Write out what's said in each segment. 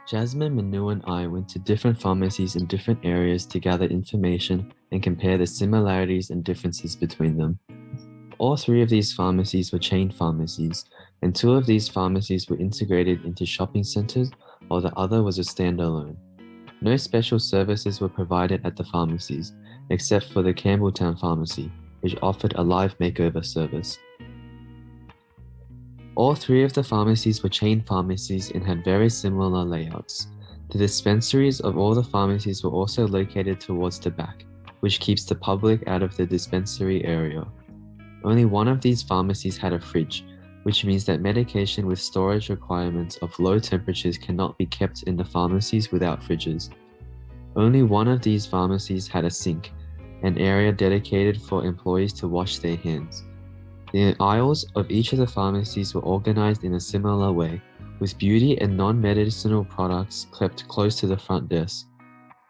Jasmine, Manu, and I went to different pharmacies in different areas to gather information and compare the similarities and differences between them. All three of these pharmacies were chain pharmacies, and two of these pharmacies were integrated into shopping centers, while the other was a standalone. No special services were provided at the pharmacies, except for the Campbelltown pharmacy, which offered a live makeover service. All three of the pharmacies were chain pharmacies and had very similar layouts. The dispensaries of all the pharmacies were also located towards the back, which keeps the public out of the dispensary area. Only one of these pharmacies had a fridge, which means that medication with storage requirements of low temperatures cannot be kept in the pharmacies without fridges. Only one of these pharmacies had a sink, an area dedicated for employees to wash their hands. The aisles of each of the pharmacies were organized in a similar way, with beauty and non-medicinal products kept close to the front desk.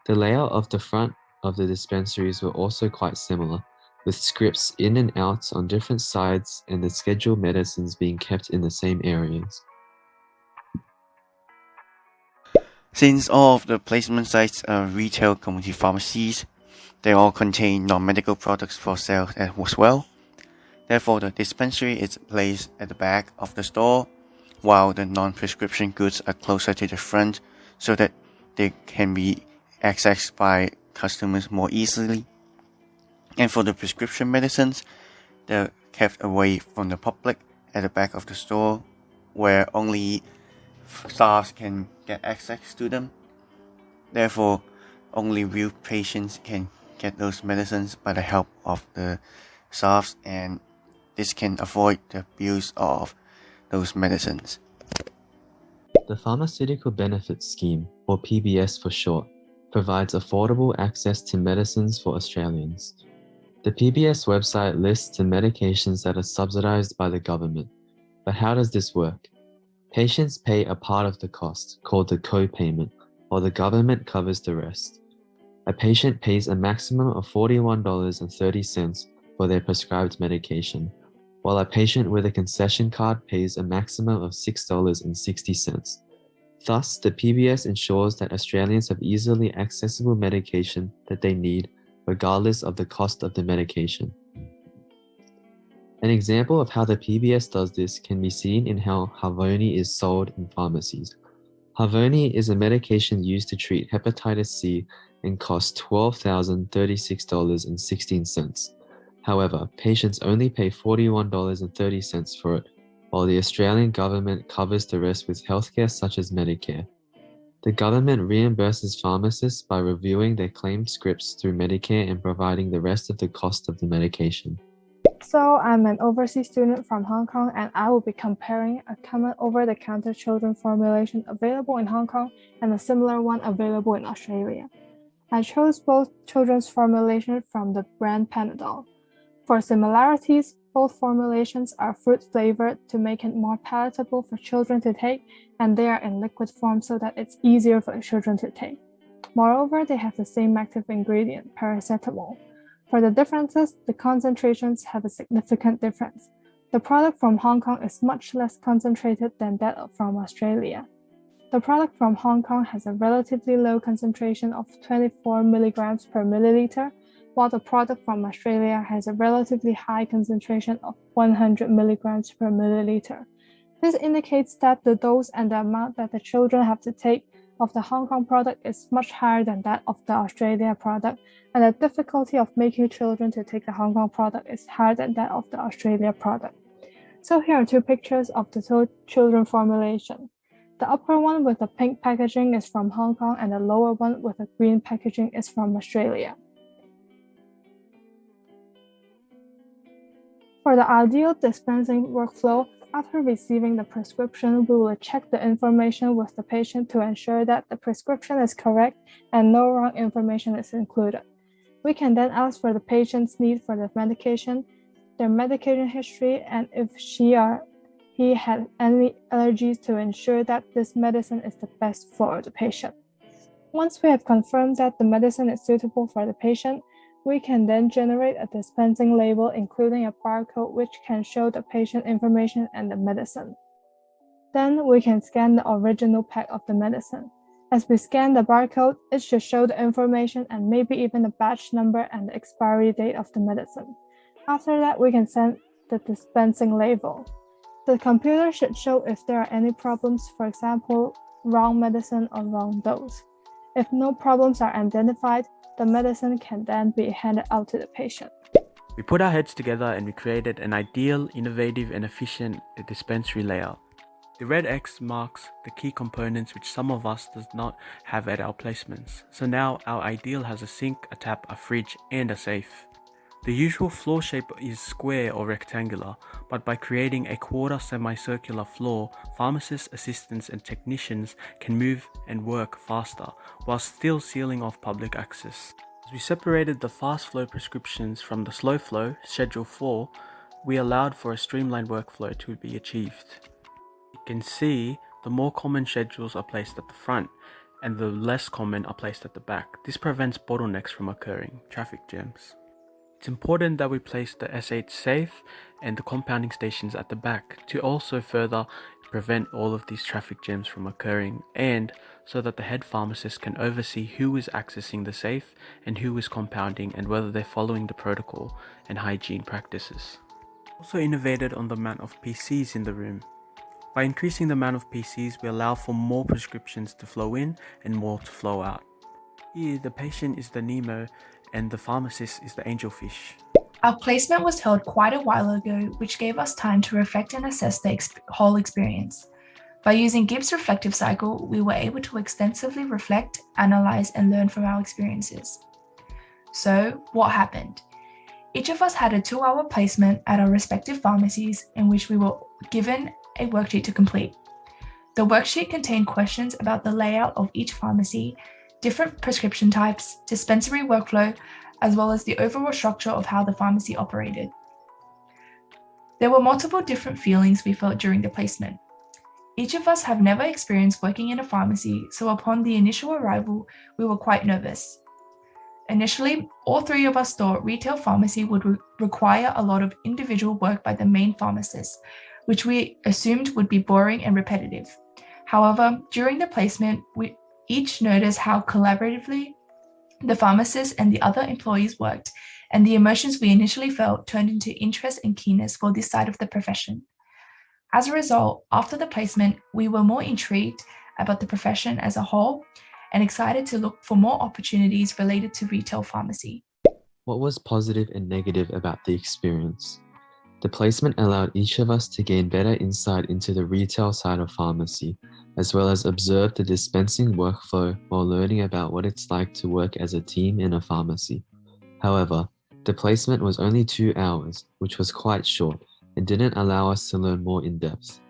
The layout of the front of the dispensaries were also quite similar, with scripts in and out on different sides and the scheduled medicines being kept in the same areas. Since all of the placement sites are retail community pharmacies, they all contain non-medical products for sale as well. Therefore, the dispensary is placed at the back of the store, while the non-prescription goods are closer to the front so that they can be accessed by customers more easily. And for the prescription medicines, they're kept away from the public at the back of the store, where only staff can get access to them. Therefore, only real patients can get those medicines by the help of the staff, and this can avoid the abuse of those medicines. The Pharmaceutical Benefits Scheme, or PBS for short, provides affordable access to medicines for Australians. The PBS website lists the medications that are subsidized by the government. But how does this work? Patients pay a part of the cost, called the co-payment, while the government covers the rest. A patient pays a maximum of $41.30 for their prescribed medication, while a patient with a concession card pays a maximum of $6.60. Thus, the PBS ensures that Australians have easily accessible medication that they need, regardless of the cost of the medication. An example of how the PBS does this can be seen in how Harvoni is sold in pharmacies. Harvoni is a medication used to treat hepatitis C and costs $12,036.16. However, patients only pay $41.30 for it, while the Australian government covers the rest with healthcare such as Medicare. The government reimburses pharmacists by reviewing their claimed scripts through Medicare and providing the rest of the cost of the medication. So I'm an overseas student from Hong Kong, and I will be comparing a common over-the-counter children formulation available in Hong Kong and a similar one available in Australia. I chose both children's formulations from the brand Panadol. For similarities, both formulations are fruit-flavored to make it more palatable for children to take, and they are in liquid form so that it's easier for children to take. Moreover, they have the same active ingredient, paracetamol. For the differences, the concentrations have a significant difference. The product from Hong Kong is much less concentrated than that from Australia. The product from Hong Kong has a relatively low concentration of 24 milligrams per milliliter, while the product from Australia has a relatively high concentration of 100 milligrams per milliliter. This indicates that the dose and the amount that the children have to take of the Hong Kong product is much higher than that of the Australia product, and the difficulty of making children to take the Hong Kong product is higher than that of the Australia product. So here are two pictures of the children formulation. The upper one with the pink packaging is from Hong Kong, and the lower one with the green packaging is from Australia. For the ideal dispensing workflow, after receiving the prescription, we will check the information with the patient to ensure that the prescription is correct and no wrong information is included. We can then ask for the patient's need for the medication, their medication history, and if she or he had any allergies to ensure that this medicine is the best for the patient. Once we have confirmed that the medicine is suitable for the patient, we can then generate a dispensing label including a barcode which can show the patient information and the medicine. Then we can scan the original pack of the medicine. As we scan the barcode, it should show the information and maybe even the batch number and the expiry date of the medicine. After that, we can send the dispensing label. The computer should show if there are any problems, for example, wrong medicine or wrong dose. If no problems are identified, the medicine can then be handed out to the patient. We put our heads together and we created an ideal, innovative and efficient dispensary layout. The red X marks the key components which some of us does not have at our placements. So now our ideal has a sink, a tap, a fridge and a safe. The usual floor shape is square or rectangular, but by creating a quarter semicircular floor, pharmacists, assistants and technicians can move and work faster, while still sealing off public access. As we separated the fast flow prescriptions from the slow flow, Schedule 4, we allowed for a streamlined workflow to be achieved. You can see the more common schedules are placed at the front, and the less common are placed at the back. This prevents bottlenecks from occurring, traffic jams. It's important that we place the S8 safe and the compounding stations at the back to also further prevent all of these traffic jams from occurring, and so that the head pharmacist can oversee who is accessing the safe and who is compounding and whether they're following the protocol and hygiene practices. Also innovated on the amount of PCs in the room. By increasing the amount of PCs, we allow for more prescriptions to flow in and more to flow out. Here, the patient is the Nemo and the pharmacist is the angelfish. Our placement was held quite a while ago, which gave us time to reflect and assess the whole experience. By using Gibbs' reflective cycle, we were able to extensively reflect, analyze, and learn from our experiences. So, what happened? Each of us had a 2-hour placement at our respective pharmacies in which we were given a worksheet to complete. The worksheet contained questions about the layout of each pharmacy, different prescription types, dispensary workflow, as well as the overall structure of how the pharmacy operated. There were multiple different feelings we felt during the placement. Each of us have never experienced working in a pharmacy, so upon the initial arrival, we were quite nervous. Initially, all 3 of us thought retail pharmacy would require a lot of individual work by the main pharmacist, which we assumed would be boring and repetitive. However, during the placement, we each noticed how collaboratively the pharmacist and the other employees worked, and the emotions we initially felt turned into interest and keenness for this side of the profession. As a result, after the placement, we were more intrigued about the profession as a whole and excited to look for more opportunities related to retail pharmacy. What was positive and negative about the experience? The placement allowed each of us to gain better insight into the retail side of pharmacy, as well as observe the dispensing workflow while learning about what it's like to work as a team in a pharmacy. However, the placement was only 2 hours, which was quite short, and didn't allow us to learn more in depth.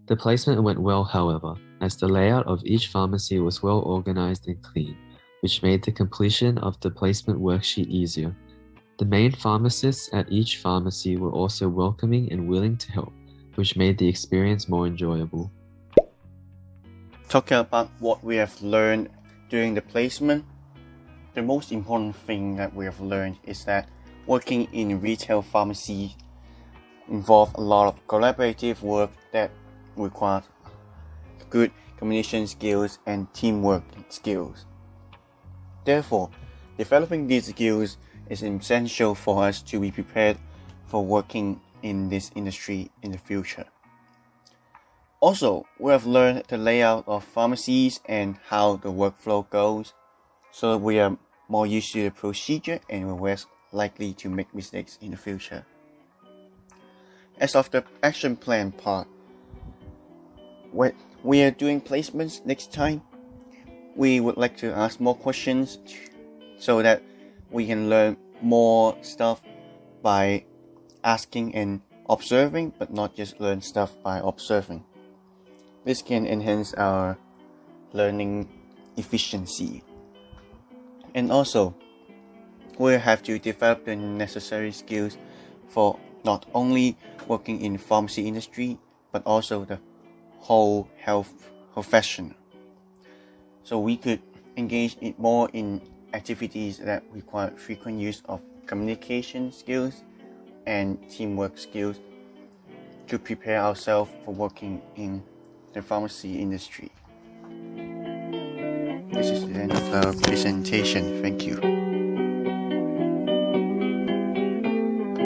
The placement went well, however, as the layout of each pharmacy was well organized and clean, which made the completion of the placement worksheet easier. The main pharmacists at each pharmacy were also welcoming and willing to help, which made the experience more enjoyable. Talking about what we have learned during the placement, the most important thing that we have learned is that working in retail pharmacy involves a lot of collaborative work that requires good communication skills and teamwork skills. Therefore, developing these skills is essential for us to be prepared for working in this industry in the future. Also, we have learned the layout of pharmacies and how the workflow goes, so we are more used to the procedure and we're less likely to make mistakes in the future. As of the action plan part, when we are doing placements next time, we would like to ask more questions so that we can learn more stuff by asking and observing, but not just learn stuff by observing. This can enhance our learning efficiency. And also, we have to develop the necessary skills for not only working in the pharmacy industry, but also the whole health profession. So we could engage more in activities that require frequent use of communication skills and teamwork skills to prepare ourselves for working in the pharmacy industry. the end of the presentation. Thank you.